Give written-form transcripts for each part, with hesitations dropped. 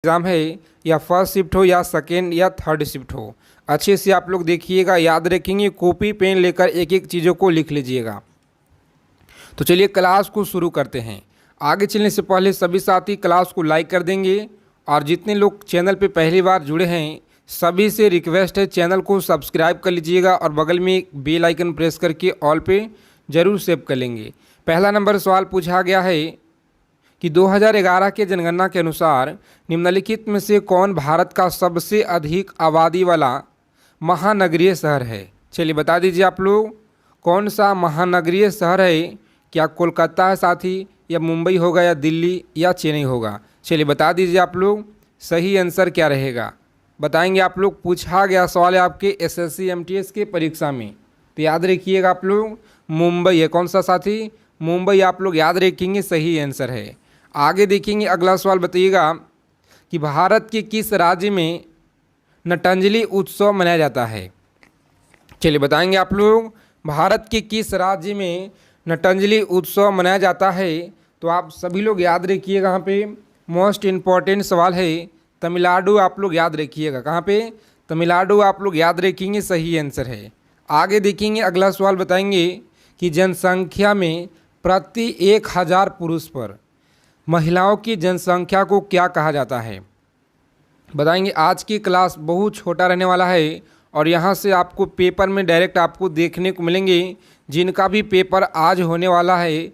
Exam है, या first shift हो या सेकेंड या थर्ड शिफ्ट हो, अच्छे से आप लोग देखिएगा, याद रखेंगे, कॉपी पेन लेकर एक एक चीज़ों को लिख लीजिएगा। तो चलिए क्लास को शुरू करते हैं। आगे चलने से पहले सभी साथी क्लास को लाइक कर देंगे, और जितने लोग चैनल पे पहली बार जुड़े हैं सभी से रिक्वेस्ट है चैनल को सब्सक्राइब कर लीजिएगा, और बगल में एक बेल आइकन प्रेस करके ऑल पे ज़रूर सेव कर लेंगे। पहला नंबर सवाल पूछा गया है कि 2011 के जनगणना के अनुसार निम्नलिखित में से कौन भारत का सबसे अधिक आबादी वाला महानगरीय शहर है। चलिए बता दीजिए आप लोग, कौन सा महानगरीय शहर है। क्या कोलकाता है साथी, या मुंबई होगा, या दिल्ली, या चेन्नई होगा। चलिए बता दीजिए आप लोग, सही आंसर क्या रहेगा बताएंगे आप लोग। पूछा गया सवाल है आपके एसएससी एमटीएस के परीक्षा में, तो याद रखिएगा आप लोग, मुंबई है। कौन सा साथी, मुंबई आप लोग याद रखेंगे, सही आंसर है। आगे देखेंगे अगला सवाल, बताइएगा कि भारत के किस राज्य में नटंजलि उत्सव मनाया जाता है। चलिए बताएंगे आप लोग, भारत के किस राज्य में नटंजलि उत्सव मनाया जाता है। तो आप सभी लोग याद रखिएगा, यहाँ पे मोस्ट इम्पॉर्टेंट सवाल है, तमिलनाडु आप लोग याद रखिएगा। कहाँ पे, तमिलनाडु आप लोग याद रखेंगे, सही आंसर है। आगे देखेंगे अगला सवाल, बताएंगे कि जनसंख्या में प्रति 1000 पुरुष पर महिलाओं की जनसंख्या को क्या कहा जाता है बताएंगे। आज की क्लास बहुत छोटा रहने वाला है, और यहाँ से आपको पेपर में डायरेक्ट आपको देखने को मिलेंगे। जिनका भी पेपर आज होने वाला है,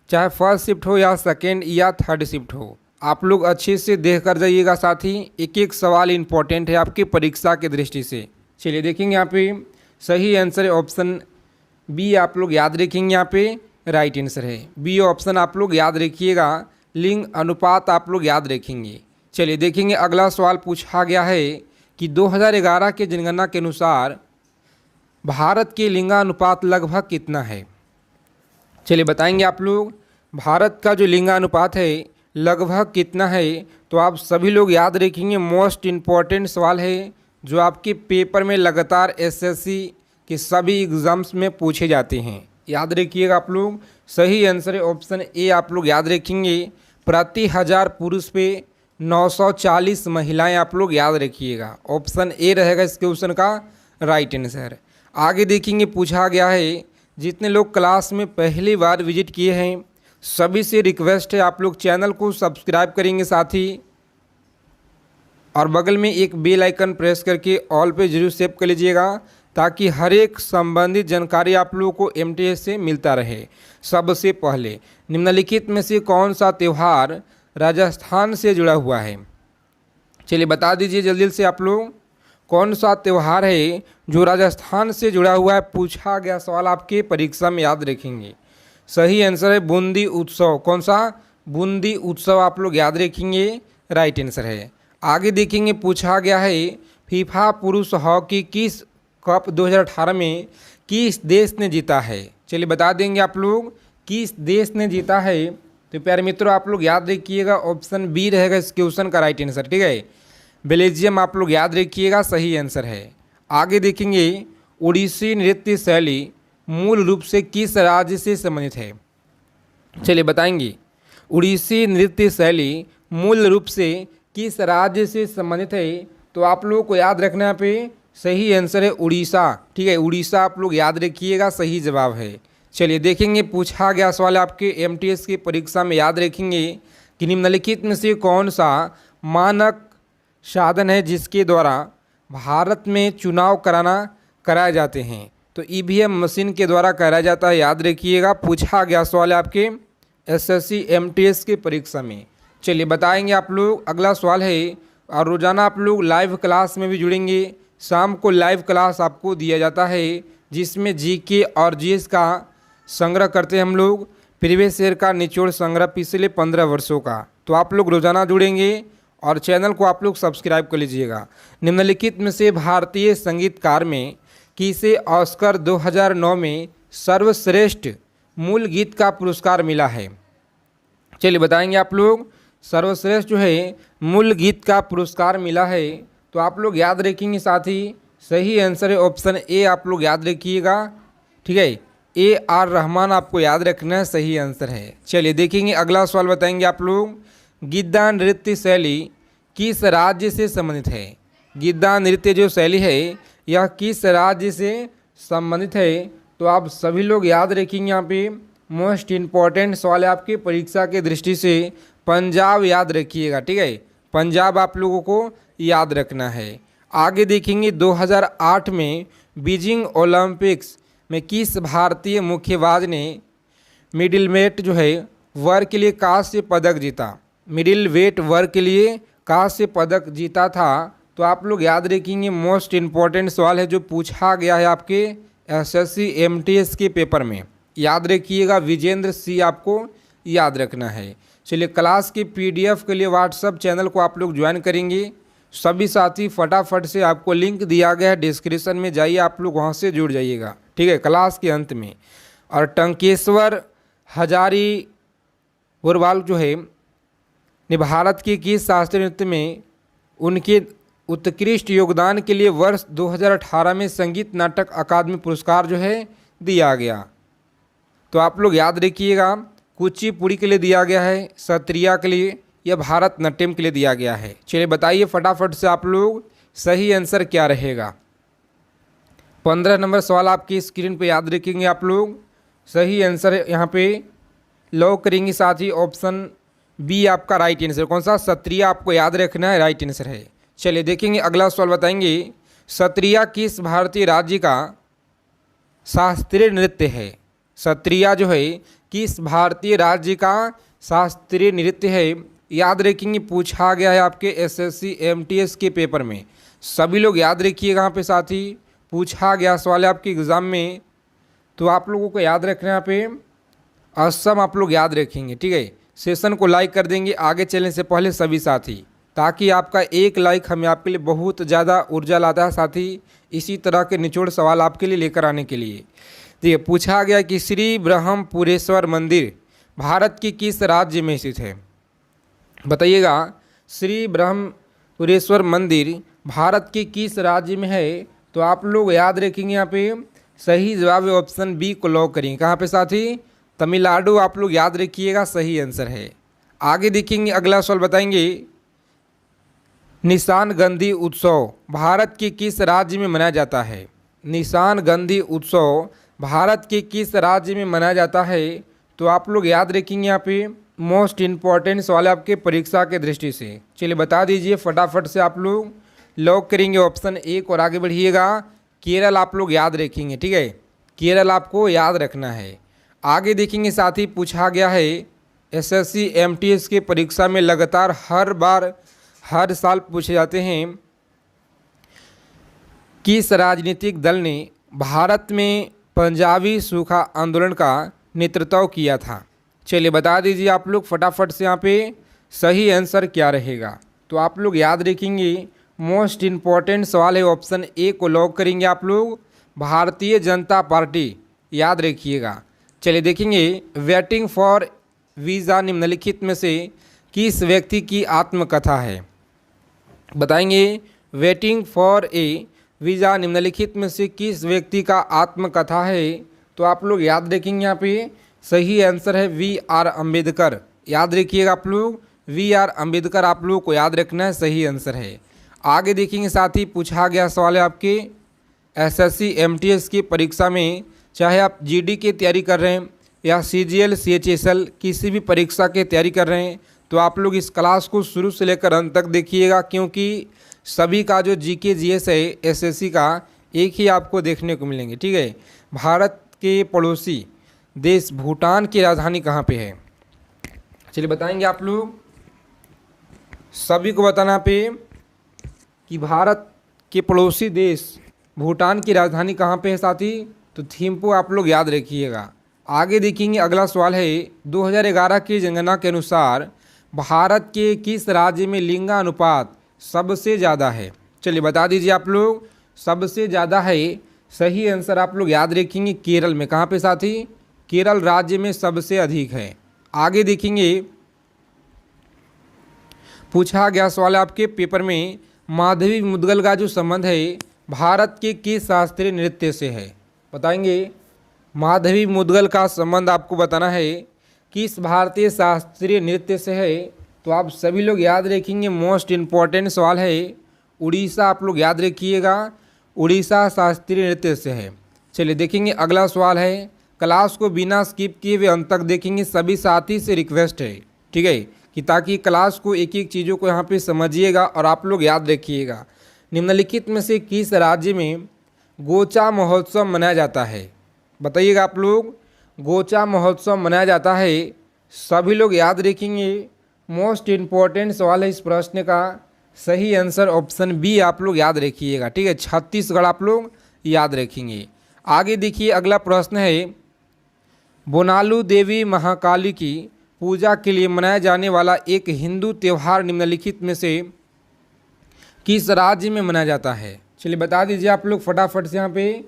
चाहे फर्स्ट शिफ्ट हो या सेकेंड या थर्ड शिफ्ट हो, आप लोग अच्छे से देख कर जाइएगा साथी। एक एक सवाल इम्पोर्टेंट है आपकी परीक्षा की दृष्टि से। चलिए देखेंगे यहाँ पे सही आंसर है ऑप्शन बी, आप लोग याद रखेंगे, यहाँ पे राइट आंसर है बी ऑप्शन, आप लोग याद रखिएगा। लिंग अनुपात आप लोग याद रखेंगे। चलिए देखेंगे अगला सवाल, पूछा गया है कि 2011 के जनगणना के अनुसार भारत के लिंगानुपात लगभग कितना है। चलिए बताएंगे आप लोग, भारत का जो लिंगानुपात है लगभग कितना है। तो आप सभी लोग याद रखेंगे, मोस्ट इम्पॉर्टेंट सवाल है जो आपके पेपर में लगातार एसएससी के सभी एग्ज़ाम्स में पूछे जाते हैं। याद रखिएगा आप लोग, सही आंसर है ऑप्शन ए, आप लोग याद रखेंगे। प्रति 1000 पुरुष पे 940 महिलाएं आप लोग याद रखिएगा, ऑप्शन ए रहेगा इस क्वेश्चन का राइट आंसर। आगे देखेंगे, पूछा गया है जितने लोग क्लास में पहली बार विजिट किए हैं सभी से रिक्वेस्ट है आप लोग चैनल को सब्सक्राइब करेंगे साथी, और बगल में एक बेल आइकन प्रेस करके ऑल पे जरूर सेव कर लीजिएगा, ताकि हर एक संबंधित जानकारी आप लोगों को एमटीएस से मिलता रहे। सबसे पहले निम्नलिखित में से कौन सा त्यौहार राजस्थान से जुड़ा हुआ है। चलिए बता दीजिए जल्दी से आप लोग, कौन सा त्यौहार है जो राजस्थान से जुड़ा हुआ है। पूछा गया सवाल आपके परीक्षा में, याद रखेंगे। सही आंसर है बूंदी उत्सव। कौन सा, बूंदी उत्सव आप लोग याद रखेंगे, राइट आंसर है। आगे देखेंगे, पूछा गया है फीफा पुरुष हॉकी किस कप 2018 में किस देश ने जीता है। चलिए बता देंगे आप लोग, किस देश ने जीता है। तो प्यारे मित्रों आप लोग याद रखिएगा, ऑप्शन बी रहेगा इस क्वेश्चन का राइट आंसर, ठीक है। बेल्जियम आप लोग याद रखिएगा, सही आंसर है। आगे देखेंगे, ओडिसी नृत्य शैली मूल रूप से किस राज्य से संबंधित है। चलिए बताएंगे, ओडिसी नृत्य शैली मूल रूप से किस राज्य से संबंधित है। तो आप लोगों को याद रखना है पे सही आंसर है उड़ीसा, ठीक है। उड़ीसा आप लोग याद रखिएगा, सही जवाब है। चलिए देखेंगे, पूछा गया सवाल आपके एमटीएस की परीक्षा में, याद रखेंगे कि निम्नलिखित में से कौन सा मानक साधन है जिसके द्वारा भारत में चुनाव कराए जाते हैं। तो ईवीएम मशीन के द्वारा कराया जाता है, याद रखिएगा। पूछा गया सवाल है आपके एसएससी एमटीएस की परीक्षा में। चलिए बताएंगे आप लोग, अगला सवाल है, और रोज़ाना आप लोग लाइव क्लास में भी जुड़ेंगे। शाम को लाइव क्लास आपको दिया जाता है जिसमें जीके और जीएस का संग्रह करते हैं हम लोग, प्रीवियस ईयर का निचोड़ संग्रह पिछले 15 वर्षों का। तो आप लोग रोज़ाना जुड़ेंगे, और चैनल को आप लोग सब्सक्राइब कर लीजिएगा। निम्नलिखित में से भारतीय संगीतकार में किसे ऑस्कर 2009 में सर्वश्रेष्ठ मूल गीत का पुरस्कार मिला है। चलिए बताएंगे आप लोग, सर्वश्रेष्ठ जो है मूल गीत का पुरस्कार मिला है। तो आप लोग याद रखेंगे साथी, सही आंसर है ऑप्शन ए, आप लोग याद रखिएगा, ठीक है। ए आर रहमान आपको याद रखना है, सही आंसर है। चलिए देखेंगे अगला सवाल, बताएंगे आप लोग, गिद्दा नृत्य शैली किस राज्य से संबंधित है? गिद्दा नृत्य जो शैली है यह किस राज्य से संबंधित है? तो आप सभी लोग याद रखेंगे, यहाँ पे मोस्ट इम्पॉर्टेंट सवाल है आपके परीक्षा के दृष्टि से। पंजाब याद रखिएगा, ठीक है, पंजाब आप लोगों को याद रखना है। आगे देखेंगे 2008 में बीजिंग ओलंपिक्स में किस भारतीय मुक्केबाज ने मिडिल वेट जो है वर्ग के लिए कांस्य पदक जीता? मिडिल वेट वर्ग के लिए कांस्य पदक जीता था। तो आप लोग याद रखेंगे, मोस्ट इम्पॉर्टेंट सवाल है जो पूछा गया है आपके एसएससी एमटीएस के पेपर में। याद रखिएगा, विजेंद्र सी आपको याद रखना है। चलिए, क्लास के पीडीएफ के लिए व्हाट्सएप चैनल को आप लोग ज्वाइन करेंगे। सभी साथी फटाफट से आपको लिंक दिया गया है डिस्क्रिप्शन में, जाइए आप लोग वहाँ से जुड़ जाइएगा, ठीक है, क्लास के अंत में। और टंकेश्वर हजारी बुरवाल जो है ने भारत के किस शास्त्रीय नृत्य में उनके उत्कृष्ट योगदान के लिए वर्ष 2018 में संगीत नाटक अकादमी पुरस्कार जो है दिया गया? तो आप लोग याद रखिएगा, कुचिपुड़ी के लिए दिया गया है, सत्रिया के लिए या भारतनाट्यम के लिए दिया गया है। चलिए बताइए फटाफट से आप लोग सही आंसर क्या रहेगा। 15 नंबर सवाल आपकी स्क्रीन पे याद रखेंगे आप लोग। सही आंसर यहाँ पे लॉक करेंगे साथी, ऑप्शन बी आपका राइट आंसर। कौन सा? सत्रिया आपको याद रखना है, राइट आंसर है। चलिए देखेंगे अगला सवाल, बताएंगे सत्रिया किस भारतीय राज्य का शास्त्रीय नृत्य है? सत्रिया जो है किस भारतीय राज्य का शास्त्रीय नृत्य है? याद रखेंगे, पूछा गया है आपके एसएससी एमटीएस के पेपर में। सभी लोग याद रखिएगा, यहाँ पे साथी पूछा गया सवाल है आपके एग्ज़ाम में। तो आप लोगों को याद रखना है यहाँ पे असम आप लोग याद रखेंगे, ठीक है। सेशन को लाइक कर देंगे आगे चलने से पहले सभी साथी, ताकि आपका एक लाइक हमें आपके लिए बहुत ज़्यादा ऊर्जा लाता है साथी, इसी तरह के निचोड़ सवाल आपके लिए लेकर आने के लिए। देखिए, पूछा गया कि श्री ब्रह्मपुरेश्वर मंदिर भारत के किस राज्य में स्थित है? बताइएगा, श्री ब्रह्मपुरेश्वर मंदिर भारत के किस राज्य में है? तो आप लोग याद रखेंगे, यहाँ पे सही जवाब ऑप्शन बी को लॉक करेंगे। कहाँ पे साथी? तमिलनाडु आप लोग याद रखिएगा, सही आंसर है। आगे देखेंगे अगला सवाल, बताएंगे निशानगंधी उत्सव भारत के किस राज्य में मनाया जाता है? निशानगंधी उत्सव भारत के किस राज्य में मनाया जाता है? तो आप लोग याद रखेंगे, यहाँ पे मोस्ट इम्पॉर्टेंट सवाल है आपके परीक्षा के दृष्टि से। चलिए बता दीजिए फटाफट से, आप लोग लॉक करेंगे ऑप्शन एक और आगे बढ़िएगा। केरल आप लोग याद रखेंगे, ठीक है, केरल आपको याद रखना है। आगे देखेंगे साथी, पूछा गया है एसएससी एमटीएस के परीक्षा में लगातार हर साल पूछे जाते हैं, किस राजनीतिक दल ने भारत में पंजाबी सूखा आंदोलन का नेतृत्व किया था? चलिए बता दीजिए आप लोग फटाफट से, यहाँ पे सही आंसर क्या रहेगा? तो आप लोग याद रखेंगे, मोस्ट इम्पॉर्टेंट सवाल है, ऑप्शन ए को लॉक करेंगे आप लोग, भारतीय जनता पार्टी याद रखिएगा। चलिए देखेंगे, वेटिंग फॉर वीज़ा निम्नलिखित में से किस व्यक्ति की आत्मकथा है? बताएंगे, वेटिंग फॉर ए वीज़ा निम्नलिखित में से किस व्यक्ति का आत्मकथा है? तो आप लोग याद रखेंगे, यहाँ पे सही आंसर है वी आर अम्बेडकर। याद रखिएगा आप लोग, वी आर अम्बेडकर आप लोग को याद रखना है, सही आंसर है। आगे देखेंगे साथी, पूछा गया सवाल है आपके एसएससी एमटीएस की परीक्षा में, चाहे आप जीडी की तैयारी कर रहे हैं या सीजीएल सीएचएसएल किसी भी परीक्षा की तैयारी कर रहे हैं, तो आप लोग इस क्लास को शुरू से लेकर अंत तक देखिएगा, क्योंकि सभी का जो जीके जीएस है एसएससी का एक ही आपको देखने को मिलेंगे, ठीक है। भारत के पड़ोसी देश भूटान की राजधानी कहाँ पे है? चलिए बताएंगे आप लोग, सभी को बताना पे कि भारत के पड़ोसी देश भूटान की राजधानी कहाँ पे है साथी? तो थिम्पू आप लोग याद रखिएगा। आगे देखेंगे अगला सवाल है, 2011 की जनगणना के अनुसार भारत के किस राज्य में लिंगानुपात सबसे ज़्यादा है? चलिए बता दीजिए आप लोग, सबसे ज़्यादा है, सही आंसर आप लोग याद रखेंगे केरल में। कहाँ पे साथी? केरल राज्य में सबसे अधिक है। आगे देखेंगे, पूछा गया सवाल आपके पेपर में, माधवी मुद्गल का जो संबंध है भारत के किस शास्त्रीय नृत्य से है? बताएंगे, माधवी मुद्गल का संबंध आपको बताना है किस भारतीय शास्त्रीय नृत्य से है? तो आप सभी लोग याद रखेंगे, मोस्ट इम्पॉर्टेंट सवाल है। उड़ीसा आप लोग याद रखिएगा, उड़ीसा शास्त्रीय नृत्य से है। चलिए देखेंगे अगला सवाल है। क्लास को बिना स्किप किए हुए अंत तक देखेंगे, सभी साथी से रिक्वेस्ट है, ठीक है, कि ताकि क्लास को एक एक चीज़ों को यहाँ पे समझिएगा और आप लोग याद रखिएगा। निम्नलिखित में से किस राज्य में गोचा महोत्सव मनाया जाता है? बताइएगा आप लोग, गोचा महोत्सव मनाया जाता है। सभी लोग याद रखेंगे, मोस्ट इम्पॉर्टेंट सवाल है इस प्रश्न का। सही आंसर ऑप्शन बी आप लोग याद रखिएगा, ठीक है, छत्तीसगढ़ आप लोग याद रखेंगे। आगे देखिए अगला प्रश्न है, बोनालू देवी महाकाली की पूजा के लिए मनाया जाने वाला एक हिंदू त्यौहार निम्नलिखित में से किस राज्य में मनाया जाता है? चलिए बता दीजिए आप लोग फटाफट से, यहाँ पे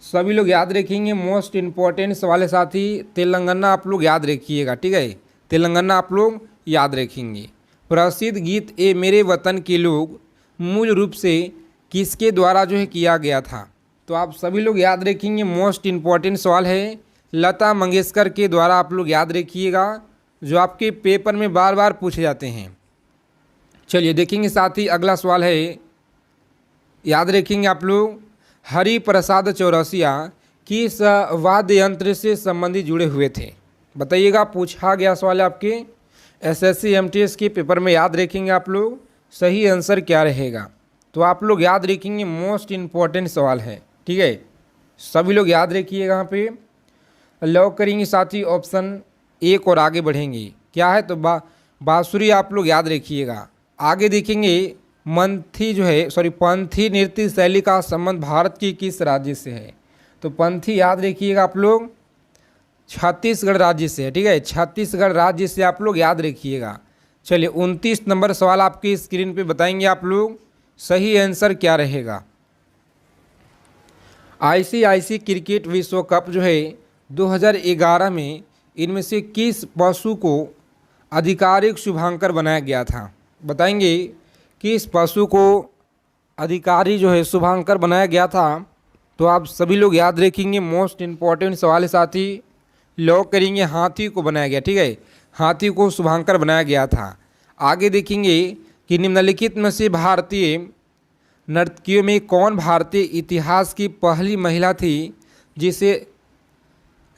सभी लोग याद रखेंगे। मोस्ट इम्पॉर्टेंट सवाल है साथी, तेलंगाना आप लोग याद रखिएगा, ठीक है, तेलंगाना आप लोग याद रखेंगे। प्रसिद्ध गीत ए मेरे वतन के लोग मूल रूप से किसके द्वारा जो है किया गया था? तो आप सभी लोग याद रखेंगे, मोस्ट इम्पॉर्टेंट सवाल है, लता मंगेशकर के द्वारा आप लोग याद रखिएगा, जो आपके पेपर में बार बार पूछे जाते हैं। चलिए देखेंगे साथ ही अगला सवाल है, याद रखेंगे आप लोग, हरि प्रसाद चौरसिया किस वाद्य यंत्र से संबंधित जुड़े हुए थे? बताइएगा, पूछा गया सवाल है आपके एसएससी एमटीएस के पेपर में, याद रखेंगे आप लोग, सही आंसर क्या रहेगा? तो आप लोग याद रखेंगे, मोस्ट इम्पॉर्टेंट सवाल है, ठीक है, सभी लोग याद रखिएगा। यहाँ पे लॉक करेंगे साथी ऑप्शन एक और आगे बढ़ेंगे। क्या है? तो बांसुरी आप लोग याद रखिएगा। आगे देखेंगे, पंथी नृत्य शैली का संबंध भारत की किस राज्य से है? तो पंथी याद रखिएगा आप लोग, छत्तीसगढ़ राज्य से है, ठीक है, छत्तीसगढ़ राज्य से आप लोग याद रखिएगा। चलिए 29 नंबर सवाल आपकी स्क्रीन पे बताएंगे आप लोग, सही आंसर क्या रहेगा? आईसीआईसी क्रिकेट विश्व कप जो है 2011 में इनमें से किस पशु को आधिकारिक शुभांकर बनाया गया था? बताएंगे, किस पशु को अधिकारी जो है शुभांकर बनाया गया था? तो आप सभी लोग याद रखेंगे, मोस्ट इम्पॉर्टेंट सवाल है साथी, लॉक करेंगे, हाथी को बनाया गया, ठीक है, हाथी को शुभांकर बनाया गया था। आगे देखेंगे कि निम्नलिखित में से भारतीय नर्तकियों में कौन भारतीय इतिहास की पहली महिला थी जिसे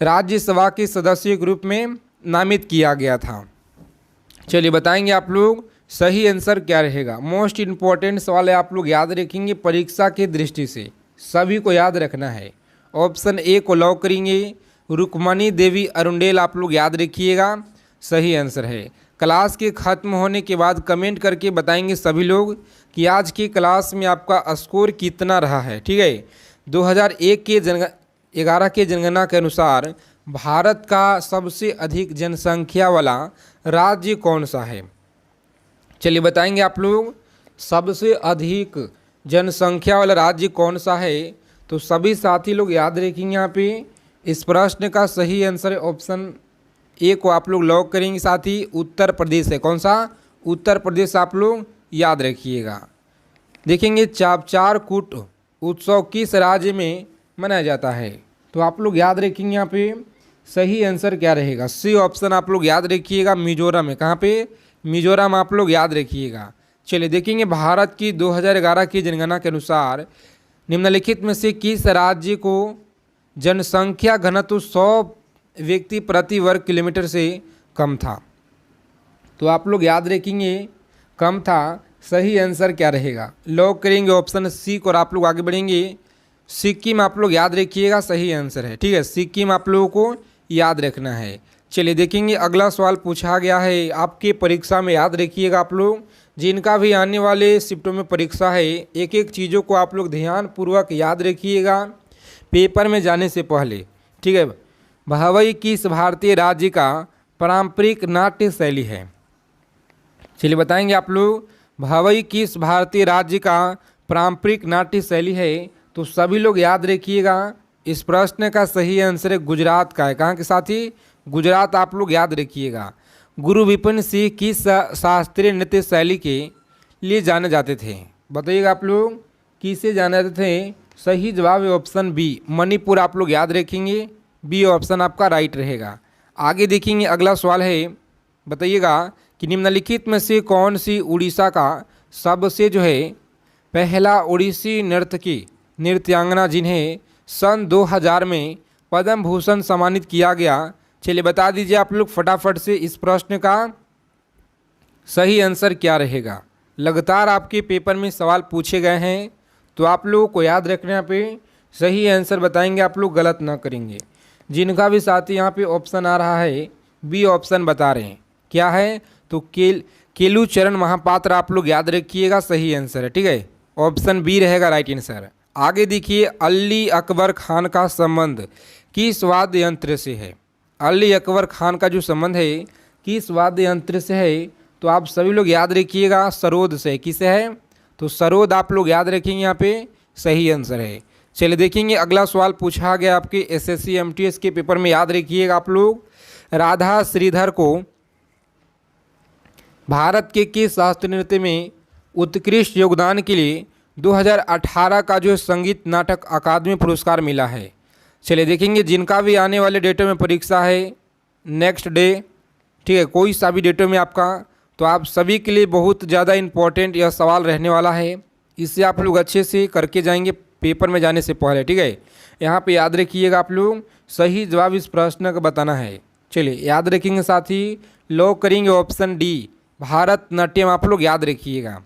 राज्यसभा के सदस्य के रूप में नामित किया गया था? चलिए बताएंगे आप लोग, सही आंसर क्या रहेगा? मोस्ट इम्पॉर्टेंट सवाल है, आप लोग याद रखेंगे, परीक्षा की दृष्टि से सभी को याद रखना है। ऑप्शन ए को लॉक करेंगे, रुक्मणी देवी अरुंडेल आप लोग याद रखिएगा, सही आंसर है। क्लास के ख़त्म होने के बाद कमेंट करके बताएंगे सभी लोग कि आज की क्लास में आपका स्कोर कितना रहा है, ठीक है। 2001 के 11 के जनगणना के अनुसार भारत का सबसे अधिक जनसंख्या वाला राज्य कौन सा है? चलिए बताएंगे आप लोग, सबसे अधिक जनसंख्या वाला राज्य कौन सा है? तो सभी साथी लोग याद रखेंगे, यहाँ पे इस प्रश्न का सही आंसर ऑप्शन ए को आप लोग लॉक करेंगे साथी, उत्तर प्रदेश है। कौन सा? उत्तर प्रदेश आप लोग याद रखिएगा। देखेंगे चापचारकूट उत्सव किस राज्य में मनाया जाता है? तो आप लोग याद रखेंगे, यहाँ पे सही आंसर क्या रहेगा? सी ऑप्शन आप लोग याद रखिएगा, मिजोरम है। कहाँ पे? मिजोरम आप लोग याद रखिएगा। चलिए देखेंगे, भारत की 2011 की जनगणना के अनुसार निम्नलिखित में से किस राज्य को जनसंख्या घनत्व 100 व्यक्ति प्रति वर्ग किलोमीटर से कम था? तो आप लोग याद रखेंगे, कम था, सही आंसर क्या रहेगा? लॉक करेंगे ऑप्शन सी को और आप लोग आगे बढ़ेंगे। सिक्किम आप लोग याद रखिएगा, सही आंसर है, ठीक है, सिक्किम आप लोगों को याद रखना है। चलिए देखेंगे, अगला सवाल पूछा गया है आपके परीक्षा में, याद रखिएगा आप लोग, जिनका भी आने वाले शिफ्टों में परीक्षा है, एक एक चीज़ों को आप लोग ध्यानपूर्वक याद रखिएगा पेपर में जाने से पहले, ठीक है। भवई किस भारतीय राज्य का पारंपरिक नाट्य शैली है? चलिए बताएंगे आप लोग, भवई किस भारतीय राज्य का पारंपरिक नाट्य शैली है? तो सभी लोग याद रखिएगा, इस प्रश्न का सही आंसर है गुजरात का है। कहाँ के साथी? गुजरात आप लोग याद रखिएगा। गुरु विपिन सिंह किस शास्त्रीय नृत्य शैली के लिए जाने जाते थे? बताइएगा आप लोग, किसे जाने जाते थे? सही जवाब है ऑप्शन बी, मणिपुर आप लोग याद रखेंगे, बी ऑप्शन आपका राइट रहेगा। आगे देखेंगे, अगला सवाल है, बताइएगा कि निम्नलिखित में से कौन सी उड़ीसा का सबसे जो है पहला उड़ीसी नृत्यांगना जिन्हें सन 2000 में पद्म भूषण सम्मानित किया गया। चलिए बता दीजिए आप लोग फटाफट से इस प्रश्न का सही आंसर क्या रहेगा। लगातार आपके पेपर में सवाल पूछे गए हैं तो आप लोगों को याद रखने पे सही आंसर बताएंगे, आप लोग गलत ना करेंगे। जिनका भी साथी यहाँ पे ऑप्शन आ रहा है बी ऑप्शन बता रहे हैं क्या है, तो केलुचरण महापात्र आप लोग याद रखिएगा, सही आंसर है। ठीक है, ऑप्शन बी रहेगा राइट आंसर। आगे देखिए, अली अकबर खान का संबंध किस वाद्य यंत्र से है। अली अकबर खान का जो संबंध है किस वाद्य यंत्र से है, तो आप सभी लोग याद रखिएगा सरोद से। किसे है, तो सरोद आप लोग याद रखेंगे, यहाँ पे सही आंसर है। चलिए देखेंगे अगला सवाल पूछा गया आपके एसएससी एमटीएस के पेपर में, याद रखिएगा आप लोग। राधा श्रीधर को भारत के किस शास्त्रीय नृत्य में उत्कृष्ट योगदान के लिए 2018 का जो संगीत नाटक अकादमी पुरस्कार मिला है। चलिए देखेंगे, जिनका भी आने वाले डेटों में परीक्षा है नेक्स्ट डे, ठीक है, कोई सा भी डेटों में आपका, तो आप सभी के लिए बहुत ज़्यादा इम्पोर्टेंट यह सवाल रहने वाला है। इससे आप लोग अच्छे से करके जाएंगे पेपर में जाने से पहले। ठीक है, यहाँ पे याद रखिएगा आप लोग सही जवाब इस प्रश्न का बताना है। चलिए याद रखेंगे, साथ ही लॉक करेंगे ऑप्शन डी भारतनाट्यम, आप लोग याद रखिएगा।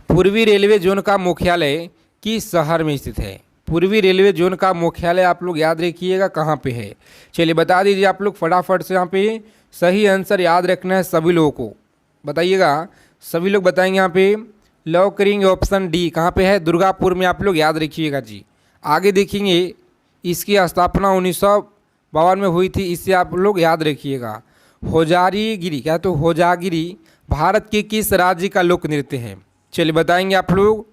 पूर्वी रेलवे जोन का मुख्यालय किस शहर में स्थित है। पूर्वी रेलवे जोन का मुख्यालय आप लोग याद रखिएगा कहाँ पे है। चलिए बता दीजिए आप लोग फटाफट से, यहाँ पे सही आंसर याद रखना है सभी लोगों को, बताइएगा। सभी लोग बताएंगे, यहाँ पे लॉक करेंगे ऑप्शन डी, कहाँ पे है, दुर्गापुर में, आप लोग याद रखिएगा जी। आगे देखेंगे, इसकी स्थापना 1952 में हुई थी, इससे आप लोग याद रखिएगा। होजारीगिरी, क्या तो होजागिरी भारत के किस राज्य का लोक नृत्य है। चलिए बताएंगे आप लोग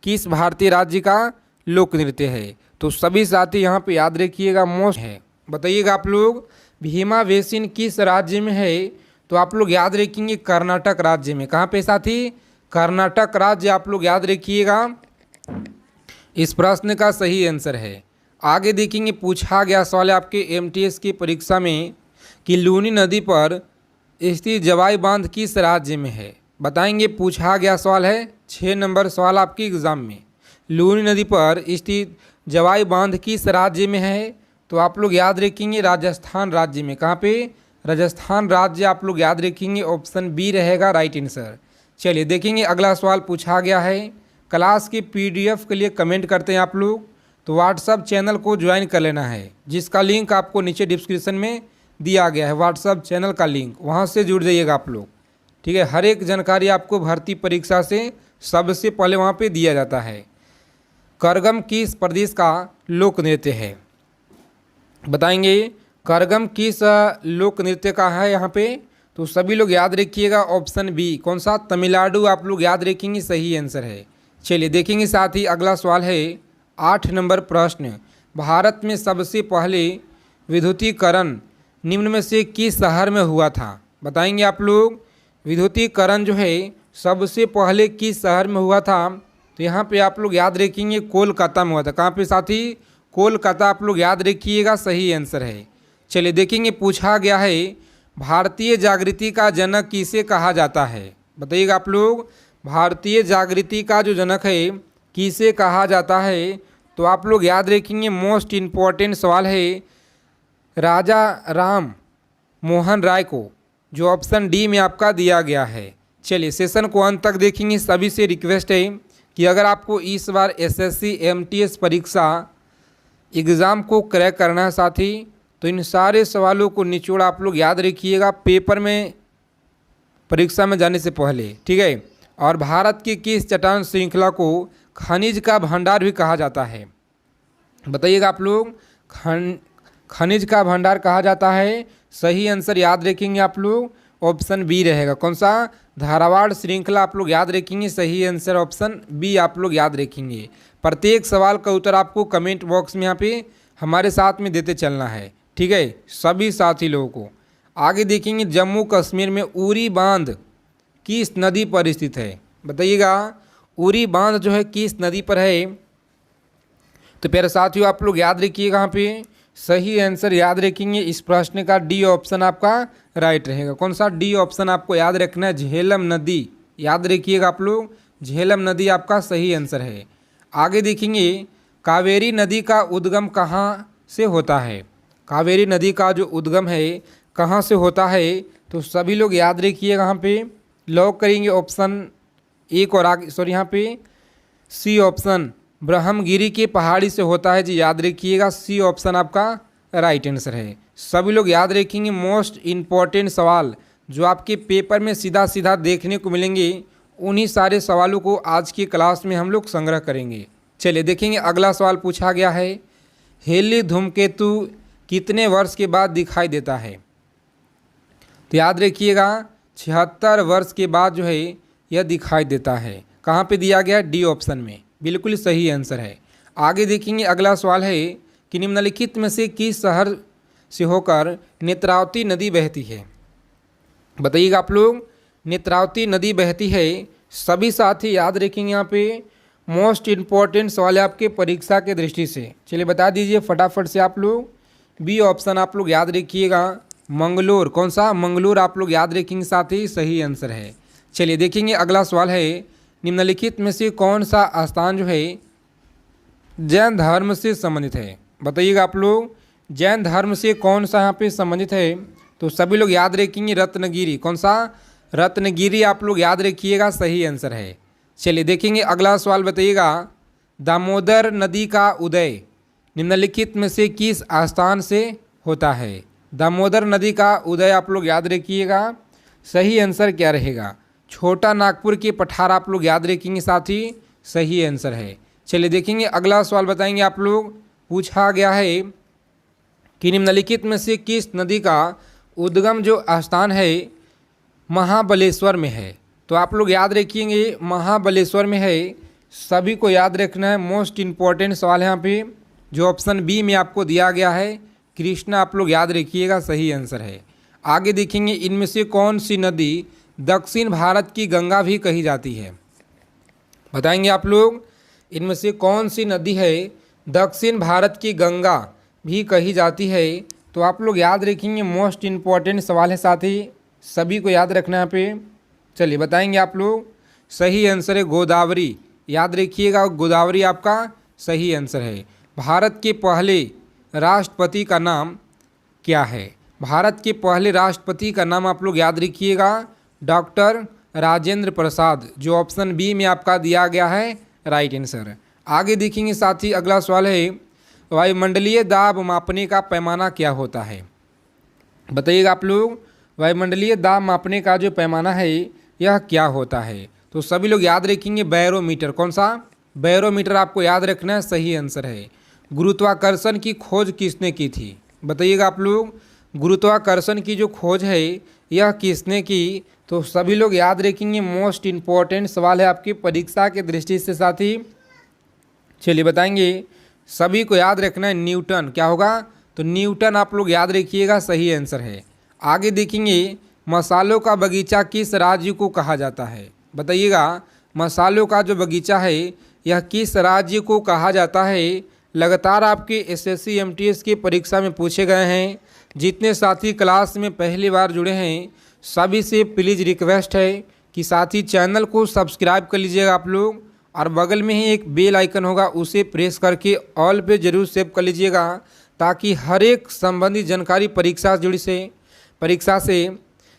किस भारतीय राज्य का लोक नृत्य है, तो सभी साथी यहाँ पे याद रखिएगा मोस्ट है। बताइएगा आप लोग भीमा बेसिन किस राज्य में है, तो आप लोग याद रखेंगे कर्नाटक राज्य में। कहाँ पे साथी, कर्नाटक राज्य, आप लोग याद रखिएगा, इस प्रश्न का सही आंसर है। आगे देखेंगे, पूछा गया सवाल है आपके एमटीएस की परीक्षा में कि लूनी नदी पर स्थित जवाई बांध किस राज्य में है। बताएंगे, पूछा गया सवाल है 6 नंबर सवाल आपके एग्जाम में। लूनी नदी पर स्थित जवाई बांध किस राज्य में है, तो आप लोग याद रखेंगे राजस्थान राज्य में। कहाँ पे, राजस्थान राज्य, आप लोग याद रखेंगे, ऑप्शन बी रहेगा राइट आंसर। चलिए देखेंगे अगला सवाल पूछा गया है, क्लास के पीडीएफ के लिए कमेंट करते हैं आप लोग, तो व्हाट्सअप चैनल को ज्वाइन कर लेना है, जिसका लिंक आपको नीचे डिस्क्रिप्शन में दिया गया है, व्हाट्सअप चैनल का लिंक, वहाँ से जुड़ जाइएगा आप लोग। ठीक है, हर एक जानकारी आपको भर्ती परीक्षा से सबसे पहले वहाँ पे दिया जाता है। करगम किस प्रदेश का लोक नृत्य है। बताएंगे करगम किस लोक नृत्य का है यहाँ पे, तो सभी लोग याद रखिएगा ऑप्शन बी, कौन सा, तमिलनाडु, आप लोग याद रखेंगे, सही आंसर है। चलिए देखेंगे, साथ ही अगला सवाल है 8 नंबर प्रश्न, भारत में सबसे पहले विद्युतीकरण निम्न में से किस शहर में हुआ था। बताएंगे आप लोग विद्युतीकरण जो है सबसे पहले किस शहर में हुआ था, तो यहाँ पे आप लोग याद रखेंगे कोलकाता में हुआ था। कहाँ पे साथी, कोलकाता, आप लोग याद रखिएगा, सही आंसर है। चलिए देखेंगे, पूछा गया है भारतीय जागृति का जनक किसे कहा जाता है। बताइएगा आप लोग भारतीय जागृति का जो जनक है किसे कहा जाता है, तो आप लोग याद रखेंगे मोस्ट इम्पॉर्टेंट सवाल है राजा राम मोहन राय को, जो ऑप्शन डी में आपका दिया गया है। चलिए सेशन को अंत तक देखेंगे। सभी से रिक्वेस्ट है कि अगर आपको इस बार एसएससी एमटीएस परीक्षा एग्ज़ाम को क्रैक करना है साथी, तो इन सारे सवालों को निचोड़ आप लोग याद रखिएगा पेपर में परीक्षा में जाने से पहले। ठीक है, और भारत की किस चट्टान श्रृंखला को खनिज का भंडार भी कहा जाता है। बताइएगा आप लोग खनिज का भंडार कहा जाता है, सही आंसर याद रखेंगे आप लोग, ऑप्शन बी रहेगा, कौन सा, धारावाड़ श्रृंखला, आप लोग याद रखेंगे, सही आंसर ऑप्शन बी आप लोग याद रखेंगे। प्रत्येक सवाल का उत्तर आपको कमेंट बॉक्स में यहाँ पे हमारे साथ में देते चलना है। ठीक है, सभी साथी लोगों को। आगे देखेंगे, जम्मू कश्मीर में उरी बांध किस नदी पर स्थित है। बताइएगा उरी बांध जो है किस नदी पर है, तो प्यारे साथियों आप लोग याद रखिएगा, यहाँ पे सही आंसर याद रखेंगे इस प्रश्न का डी ऑप्शन आपका राइट रहेगा। कौन सा? डी ऑप्शन आपको याद रखना है, झेलम नदी। याद रखिएगा आप लोग, झेलम नदी आपका सही आंसर है। आगे देखेंगे कावेरी नदी का उद्गम कहाँ से होता है। कावेरी नदी का जो उद्गम है कहाँ से होता है, तो सभी लोग याद रखिएगा। यहाँ पे लॉक करेंगे ऑप्शन एक और आगे यहाँ पे सी ऑप्शन ब्रह्मगिरी के पहाड़ी से होता है जी। याद रखिएगा सी ऑप्शन आपका राइट आंसर है। सभी लोग याद रखेंगे मोस्ट इम्पॉर्टेंट सवाल जो आपके पेपर में सीधा सीधा देखने को मिलेंगे, उन्हीं सारे सवालों को आज की क्लास में हम लोग संग्रह करेंगे। चलिए देखेंगे अगला सवाल पूछा गया है, हेली धूमकेतु कितने वर्ष के बाद दिखाई देता है। तो याद रखिएगा 76 वर्ष के बाद जो है यह दिखाई देता है। कहाँ पे दिया गया है? डी ऑप्शन में, बिल्कुल सही आंसर है। आगे देखेंगे अगला सवाल है कि निम्नलिखित में से किस शहर से होकर नेत्रावती नदी बहती है। बताइएगा आप लोग, नेत्रावती नदी बहती है। सभी साथी याद रखेंगे, यहाँ पे मोस्ट इम्पॉर्टेंट सवाल है आपके परीक्षा के दृष्टि से। चलिए बता दीजिए फटाफट से आप लोग। बी ऑप्शन आप लोग याद रखिएगा, मंगलोर। कौन सा? मंगलोर आप लोग याद रखेंगे, साथ ही सही आंसर है। चलिए देखेंगे अगला सवाल है, निम्नलिखित में से कौन सा स्थान जो है जैन धर्म से संबंधित है। बताइएगा आप लोग, जैन धर्म से कौन सा यहाँ पे संबंधित है। तो सभी लोग याद रखेंगे रत्नगिरी। कौन सा? रत्नगिरी आप लोग याद रखिएगा, सही आंसर है। चलिए देखेंगे अगला सवाल, बताइएगा दामोदर नदी का उदय निम्नलिखित में से किस स्थान से होता है। दामोदर नदी का उदय आप लोग याद रखिएगा, सही आंसर क्या रहेगा? छोटा नागपुर के पठार आप लोग याद रखेंगे, साथ ही सही आंसर है। चलिए देखेंगे अगला सवाल, बताएंगे आप लोग। पूछा गया है कि निम्नलिखित में से किस नदी का उद्गम जो स्थान है महाबलेश्वर में है। तो आप लोग याद रखिएंगे महाबलेश्वर में है। सभी को याद रखना है, मोस्ट इम्पॉर्टेंट सवाल है यहाँ पे जो ऑप्शन बी में आपको दिया गया है, कृष्णा आप लोग याद रखिएगा, सही आंसर है। आगे देखेंगे इनमें से कौन सी नदी दक्षिण भारत की गंगा भी कही जाती है। बताएंगे आप लोग, इनमें से कौन सी नदी है दक्षिण भारत की गंगा भी कही जाती है। तो आप लोग याद रखेंगे, मोस्ट इम्पॉर्टेंट सवाल है, साथ ही सभी को याद रखना है यहाँ पे। चलिए बताएंगे आप लोग, सही आंसर है गोदावरी। याद रखिएगा गोदावरी आपका सही आंसर है। भारत के पहले राष्ट्रपति का नाम क्या है। भारत के पहले राष्ट्रपति का नाम आप लोग याद रखिएगा डॉक्टर राजेंद्र प्रसाद, जो ऑप्शन बी में आपका दिया गया है राइट आंसर। आगे देखेंगे साथ ही अगला सवाल है, वायुमंडलीय दाब मापने का पैमाना क्या होता है। बताइएगा आप लोग, वायुमंडलीय दाब मापने का जो पैमाना है यह क्या होता है। तो सभी लोग याद रखेंगे बैरोमीटर। कौन सा? बैरोमीटर आपको याद रखना है, सही आंसर है। गुरुत्वाकर्षण की खोज किसने की थी। बताइएगा आप लोग, गुरुत्वाकर्षण की जो खोज है यह किसने की। तो सभी लोग याद रखेंगे, मोस्ट इम्पॉर्टेंट सवाल है आपकी परीक्षा के दृष्टि से, साथ ही चलिए बताएंगे। सभी को याद रखना है न्यूटन। क्या होगा? तो न्यूटन आप लोग याद रखिएगा, सही आंसर है। आगे देखेंगे मसालों का बगीचा किस राज्य को कहा जाता है। बताइएगा मसालों का जो बगीचा है यह किस राज्य को कहा जाता है। लगातार आपके एसएससी एमटीएस की परीक्षा में पूछे गए हैं। जितने साथी क्लास में पहली बार जुड़े हैं सभी से प्लीज़ रिक्वेस्ट है कि साथी चैनल को सब्सक्राइब कर लीजिएगा आप लोग, और बगल में ही एक बेल आइकन होगा उसे प्रेस करके ऑल पे जरूर सेव कर लीजिएगा, ताकि हर एक संबंधित जानकारी परीक्षा से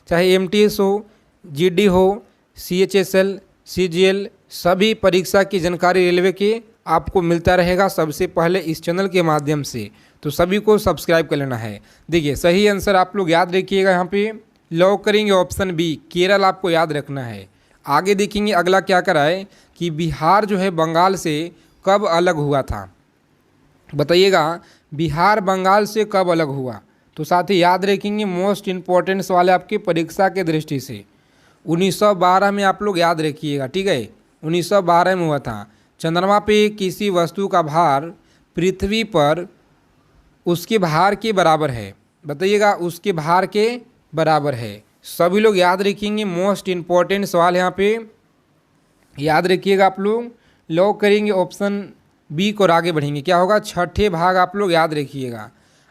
चाहे एमटीएस हो, जीडी हो, सीएचएसएल, सीजीएल, सभी परीक्षा की जानकारी रेलवे के आपको मिलता रहेगा सबसे पहले इस चैनल के माध्यम से। तो सभी को सब्सक्राइब कर लेना है। देखिए सही आंसर आप लोग याद रखिएगा, यहाँ पे लॉक करेंगे ऑप्शन बी, केरल आपको याद रखना है। आगे देखेंगे अगला क्या करा है कि बिहार जो है बंगाल से कब अलग हुआ था। बताइएगा बिहार बंगाल से कब अलग हुआ। तो साथ ही याद रखेंगे, मोस्ट इम्पॉर्टेंट सवाल है आपकी परीक्षा के दृष्टि से। 1912 में आप लोग याद रखिएगा, ठीक है, 1912 में हुआ था। चंद्रमा पे किसी वस्तु का भार पृथ्वी पर उसके भार के बराबर है। बताइएगा उसके भार के बराबर है। सभी लोग याद रखेंगे, मोस्ट इम्पॉर्टेंट सवाल यहाँ पे याद रखिएगा आप लोग। लॉक करेंगे ऑप्शन बी को और आगे बढ़ेंगे। क्या होगा? छठे भाग आप लोग याद रखिएगा।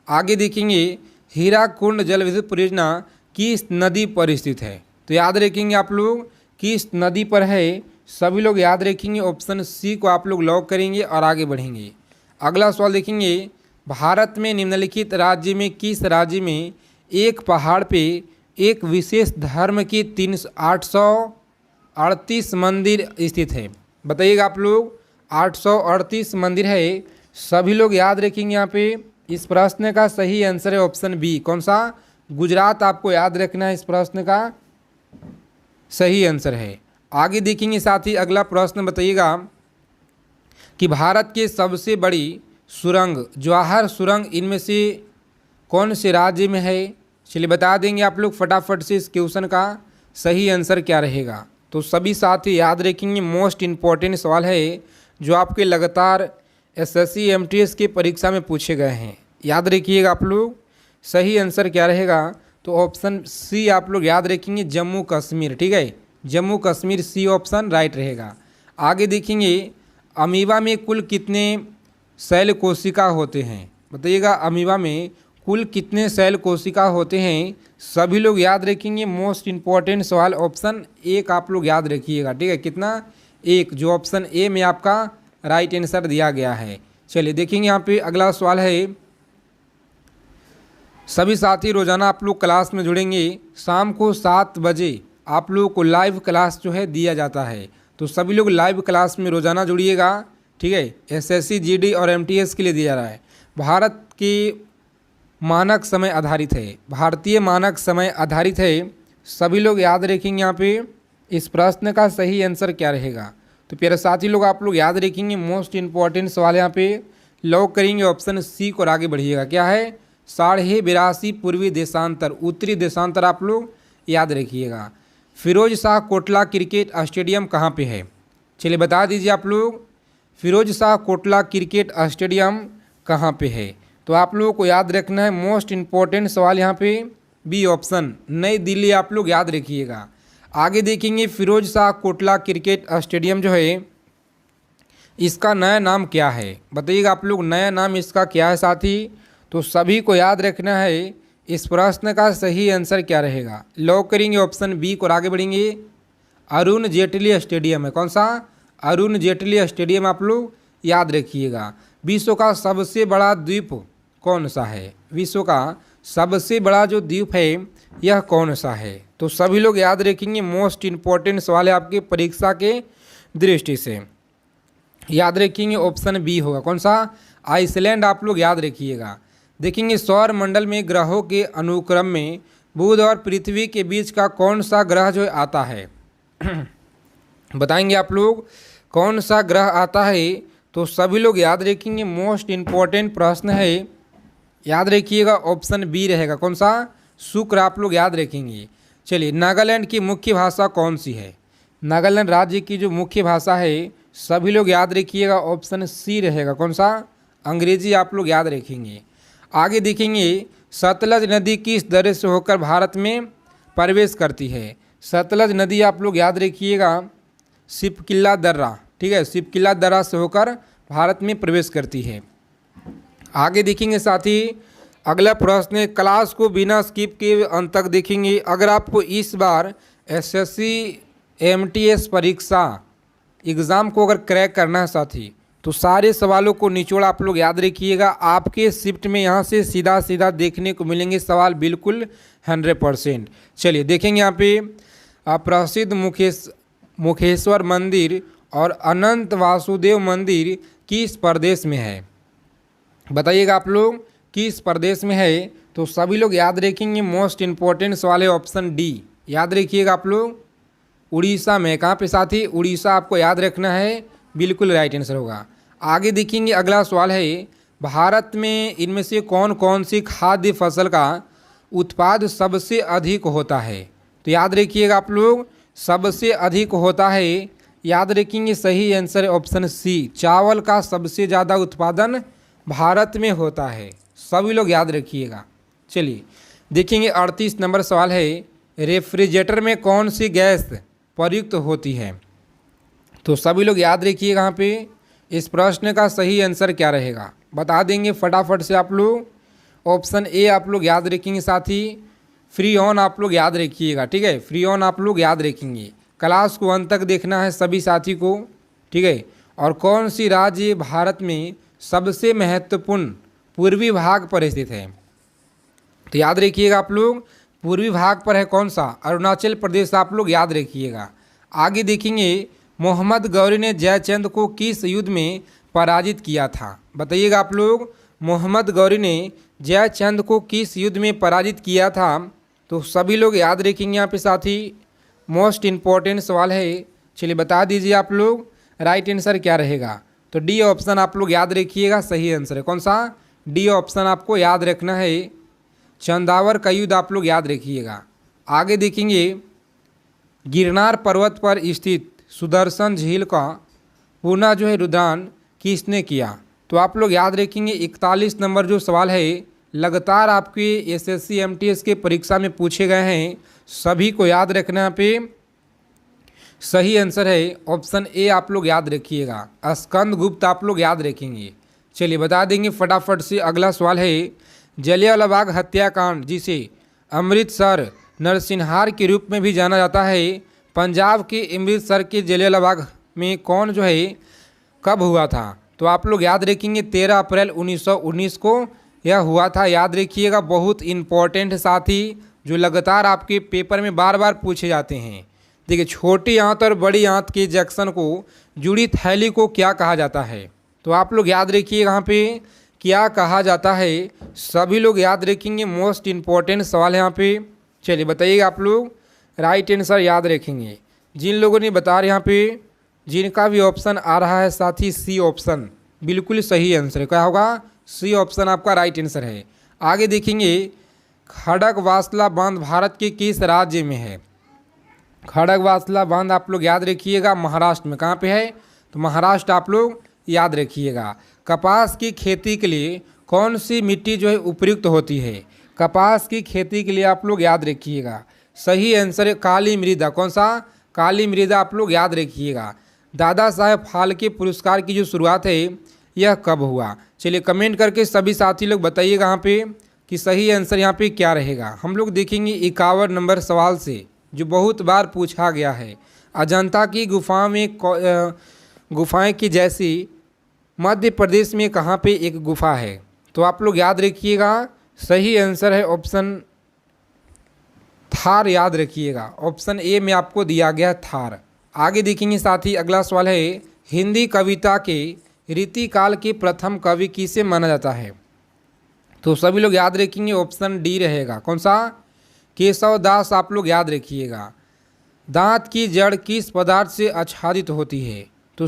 आगे देखेंगे हीराकुंड जल विद्युत परियोजना किस नदी पर स्थित है। तो याद रखेंगे आप लोग किस नदी पर है, सभी लोग याद रखेंगे। ऑप्शन सी को आप लोग लॉक करेंगे और आगे बढ़ेंगे। अगला सवाल देखेंगे भारत में निम्नलिखित राज्य में किस राज्य में एक पहाड़ पे एक विशेष धर्म की 838 मंदिर स्थित है। बताइएगा आप लोग 838 मंदिर है, सभी लोग याद रखेंगे। यहाँ पे इस प्रश्न का सही आंसर है ऑप्शन बी। कौन सा? गुजरात आपको याद रखना है, इस प्रश्न का सही आंसर है। आगे देखेंगे साथ ही अगला प्रश्न बताइएगा कि भारत के सबसे बड़ी सुरंग जवाहर सुरंग इनमें से कौन से राज्य में है। चलिए बता देंगे आप लोग फटाफट से इस क्वेश्चन का सही आंसर क्या रहेगा। तो सभी साथी याद रखेंगे, मोस्ट इम्पॉर्टेंट सवाल है जो आपके लगातार एसएससी एमटीएस की परीक्षा में पूछे गए हैं। याद रखिएगा आप लोग सही आंसर क्या रहेगा। तो ऑप्शन सी आप लोग याद रखेंगे, जम्मू कश्मीर। ठीक है, Jammu Kashmir C option right रहेगा। आगे देखेंगे अमीबा में कुल कितने शैल कोशिका होते हैं। बताइएगा अमीबा में कुल कितने शैल कोशिका होते हैं, सभी लोग याद रखेंगे। मोस्ट इम्पॉर्टेंट सवाल ऑप्शन एक आप लोग याद रखिएगा। ठीक है, कितना? एक, जो ऑप्शन ए में आपका राइट आंसर दिया गया है। चलिए देखेंगे यहाँ पे अगला सवाल है। सभी साथी रोजाना आप लोग क्लास में जुड़ेंगे, शाम को 7 बजे आप लोगों को लाइव क्लास जो है दिया जाता है। तो सभी लोग लाइव क्लास में रोजाना जुड़िएगा। ठीक है, एसएससी जीडी और एमटीएस के लिए दिया रहा है। भारत की मानक समय आधारित है, भारतीय मानक समय आधारित है, सभी लोग याद रखेंगे। यहाँ पे इस प्रश्न का सही आंसर क्या रहेगा। तो प्यारे साथी लोग आप लोग याद रखेंगे, मोस्ट इम्पॉर्टेंट सवाल यहाँ पे लॉक करेंगे ऑप्शन सी को और आगे बढ़िएगा। क्या है? 82.5 पूर्वी देशांतर, उत्तरी देशांतर आप लोग याद रखिएगा। फिरोज शाह कोटला क्रिकेट स्टेडियम कहाँ पे है? चलिए बता दीजिए आप लोग, फिरोज शाह कोटला क्रिकेट स्टेडियम कहाँ पे है। तो आप लोगों को याद रखना है, मोस्ट इम्पॉर्टेंट सवाल यहाँ पे बी ऑप्शन, नई दिल्ली आप लोग याद रखिएगा। आगे देखेंगे फिरोज शाह कोटला क्रिकेट स्टेडियम जो है इसका नया नाम क्या है। बताइएगा आप लोग नया नाम इसका क्या है साथी। तो सभी को याद रखना है, इस प्रश्न का सही आंसर क्या रहेगा। लॉक करेंगे ऑप्शन बी को और आगे बढ़ेंगे। अरुण जेटली स्टेडियम है। कौन सा? अरुण जेटली स्टेडियम आप लोग याद रखिएगा। विश्व का सबसे बड़ा द्वीप कौन सा है? विश्व का सबसे बड़ा जो द्वीप है यह कौन सा है? तो सभी लोग याद रखेंगे, मोस्ट इम्पॉर्टेंट सवाल है आपके परीक्षा के दृष्टि से। याद रखेंगे ऑप्शन बी होगा। कौन सा? आइसलैंड आप लोग याद रखिएगा। देखेंगे सौर मंडल में ग्रहों के अनुक्रम में बुध और पृथ्वी के बीच का कौन सा ग्रह जो आता है बताएंगे आप लोग कौन सा ग्रह आता है। तो सभी लोग याद रखेंगे, मोस्ट इम्पॉर्टेंट प्रश्न है, याद रखिएगा ऑप्शन बी रहेगा। कौन सा? शुक्र आप लोग याद रखेंगे। चलिए नागालैंड की मुख्य भाषा कौन सी है? नागालैंड राज्य की जो मुख्य भाषा है सभी लोग याद रखिएगा, ऑप्शन सी रहेगा। कौन सा? अंग्रेजी आप लोग याद रखेंगे। आगे देखेंगे सतलज नदी किस दर्रे से होकर भारत में प्रवेश करती है। सतलज नदी आप लोग याद रखिएगा, सिपकिल्ला दर्रा। ठीक है, सिपकिल्ला दर्रा से होकर भारत में प्रवेश करती है। आगे देखेंगे साथी अगला प्रश्न, क्लास को बिना स्किप के अंत तक देखेंगे। अगर आपको इस बार एसएससी एमटीएस परीक्षा एग्ज़ाम को अगर क्रैक करना है साथी, तो सारे सवालों को निचोड़ आप लोग याद रखिएगा। आपके शिफ्ट में यहाँ से सीधा सीधा देखने को मिलेंगे सवाल, बिल्कुल 100%। चलिए देखेंगे यहाँ पे प्रसिद्ध मुखेश्वर मंदिर और अनंत वासुदेव मंदिर किस प्रदेश में है। बताइएगा आप लोग किस प्रदेश में है। तो सभी लोग याद रखेंगे, मोस्ट इम्पॉर्टेंट सवाल है ऑप्शन डी, याद रखिएगा आप लोग उड़ीसा में। कहाँ पे साथी? उड़ीसा आपको याद रखना है, बिल्कुल राइट आंसर होगा। आगे देखेंगे अगला सवाल है, भारत में इनमें से कौन कौन सी खाद्य फसल का उत्पाद सबसे अधिक होता है। तो याद रखिएगा आप लोग सबसे अधिक होता है, याद रखेंगे सही आंसर ऑप्शन सी, चावल का सबसे ज़्यादा उत्पादन भारत में होता है, सभी लोग याद रखिएगा। चलिए देखेंगे 38 नंबर सवाल है, रेफ्रिजरेटर में कौन सी गैस प्रयुक्त होती है। तो सभी लोग याद रखिएगा यहाँ पे इस प्रश्न का सही आंसर क्या रहेगा, बता देंगे फटाफट से आप लोग। ऑप्शन ए आप लोग याद रखेंगे साथी, फ्रीऑन आप लोग याद रखिएगा, ठीक है, फ्रीऑन आप लोग याद रखेंगे। क्लास को अंत तक देखना है सभी साथी को, ठीक है। और कौन सी राज्य भारत में सबसे महत्वपूर्ण पूर्वी भाग पर स्थित है? तो याद रखिएगा आप लोग, पूर्वी भाग पर है कौन सा? अरुणाचल प्रदेश आप लोग याद रखिएगा। आगे देखेंगे, मोहम्मद गौरी ने जयचंद को किस युद्ध में पराजित किया था? बताइएगा आप लोग, मोहम्मद गौरी ने जयचंद को किस युद्ध में पराजित किया था? तो सभी लोग याद रखेंगे यहाँ पे साथी, मोस्ट इम्पॉर्टेंट सवाल है। चलिए बता दीजिए आप लोग, राइट आंसर क्या रहेगा? तो डी ऑप्शन आप लोग याद रखिएगा, सही आंसर है। कौन सा? डी ऑप्शन आपको याद रखना है, चंदावर का युद्ध आप लोग याद रखिएगा। आगे देखेंगे, गिरनार पर्वत पर स्थित सुदर्शन झील का पुनः जो है रुद्रान किसने किया? तो आप लोग याद रखेंगे 41 नंबर जो सवाल है, लगातार आपके एसएससी एमटीएस के परीक्षा में पूछे गए हैं, सभी को याद रखना। यहाँ पे सही आंसर है ऑप्शन ए आप लोग याद रखिएगा, स्कंद गुप्त आप लोग याद रखेंगे। चलिए बता देंगे फटाफट से। अगला सवाल है, जलियांवाला बाग हत्याकांड, जिसे अमृतसर नरसंहार के रूप में भी जाना जाता है, पंजाब के अमृतसर के जलियांवाला बाग में कौन जो है कब हुआ था? तो आप लोग याद रखेंगे 13 अप्रैल 1919 को यह हुआ था, याद रखिएगा। बहुत इम्पोर्टेंट साथी, जो लगातार आपके पेपर में बार बार पूछे जाते हैं। देखिए, छोटी आंत और बड़ी आंत के जंक्शन को जुड़ी थैली को क्या कहा जाता है? तो आप लोग याद रखिएगा यहाँ पे क्या कहा जाता है, सभी लोग याद रखेंगे, मोस्ट इम्पॉर्टेंट सवाल है यहाँ पे। चलिए बताइएगा आप लोग, राइट आंसर याद रखेंगे। जिन लोगों ने बता रहे यहाँ पे, जिनका भी ऑप्शन आ रहा है साथी सी ऑप्शन बिल्कुल सही आंसर है, क्या होगा? सी ऑप्शन आपका राइट आंसर है। आगे देखेंगे, खड़गवासला बांध भारत के किस राज्य में है? खड़गवासला बांध आप लोग याद रखिएगा, महाराष्ट्र में। कहाँ पे है? तो महाराष्ट्र आप लोग याद रखिएगा। कपास की खेती के लिए कौन सी मिट्टी जो है उपयुक्त होती है? कपास की खेती के लिए आप लोग याद रखिएगा, सही आंसर है काली मृदा। कौन सा? काली मृदा आप लोग याद रखिएगा। दादा साहेब फाल्के पुरस्कार की जो शुरुआत है यह कब हुआ? चलिए कमेंट करके सभी साथी लोग बताइएगा यहाँ पे कि सही आंसर यहाँ पे क्या रहेगा। हम लोग देखेंगे 51 नंबर सवाल से, जो बहुत बार पूछा गया है, अजंता की गुफा में गुफाएं की जैसी मध्य प्रदेश में कहाँ पे एक गुफा है? तो आप लोग याद रखिएगा, सही आंसर है ऑप्शन थार, याद रखिएगा। ऑप्शन ए में आपको दिया गया थार। आगे देखेंगे साथी, अगला सवाल है, हिंदी कविता के रीतिकाल के प्रथम कवि किसे माना जाता है? तो सभी लोग याद रखेंगे, ऑप्शन डी रहेगा। कौन सा? केशव दास आप लोग याद रखिएगा। दांत की जड़ किस पदार्थ से आच्छादित होती है? तो